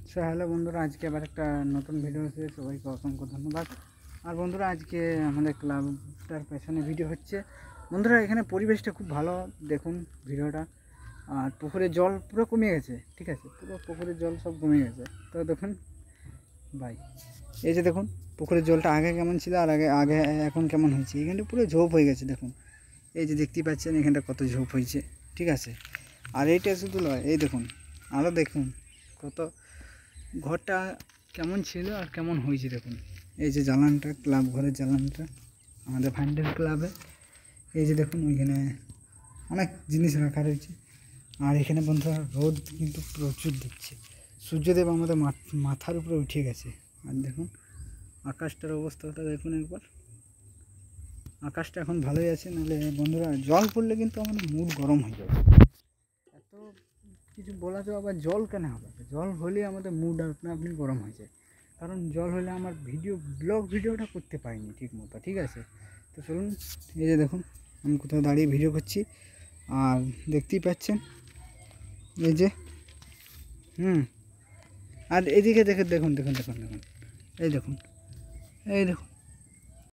So hello বন্ধুরা, আজকে আবার একটা নতুন ভিডিও হচ্ছে। সবাইকে অসংখ্য ধন্যবাদ। আর বন্ধুরা, আজকে আমাদের ক্লাবটার পেছনে ভিডিও হচ্ছে। বন্ধুরা, এখানে পরিবেশটা খুব ভালো, দেখুন ভিডিওটা। আর পুকুরের জল পুরো কমে গেছে, ঠিক আছে, পুরো পুকুরের জল সব কমে গেছে। তো দেখুন ভাই, এই যে দেখুন পুকুরের জলটা আগে কেমন ছিল আর আগে আগে এখন কেমন হয়েছে। এখানটা পুরো ঝোপ হয়ে গেছে, দেখুন এই যে দেখতেই পাচ্ছেন এখানটা কত ঝোপ হয়েছে, ঠিক আছে। আর এইটা শুধু নয়, এই দেখুন আরও দেখুন কত ঘরটা কেমন ছিল আর কেমন হয়েছে দেখুন। এই যে জ্বালানটা, ক্লাব ঘরের জ্বালানটা আমাদের ভান্ডেল ক্লাবে। এই যে দেখুন ওইখানে অনেক জিনিস রাখা রয়েছে। আর এখানে বন্ধুরা রোদ কিন্তু প্রচুর দিচ্ছে, সূর্যদেব আমাদের মাথার উপরে উঠে গেছে। আর দেখুন আকাশটার অবস্থাটা দেখুন একবার, আকাশটা এখন ভালোই আছে। নাহলে বন্ধুরা জল পড়লে কিন্তু আমাদের মুড গরম হয়ে যাবে। এত কিছু বলা তো, আবার জল কেন হবে? জল হলে আমাদের মুড আপনা আপনি গরম হয়ে যায়। কারণ জল হলে আমার ব্লগ ভিডিওটা করতে পারিনি ঠিক মতো, ঠিক আছে। তো চলুন, এই যে দেখুন আমি কোথাও দাঁড়িয়ে ভিডিও করছি। আর দেখতেই পাচ্ছেন এই যে আর এদিকে দেখুন দেখুন দেখুন দেখুন, এই দেখুন এই দেখুন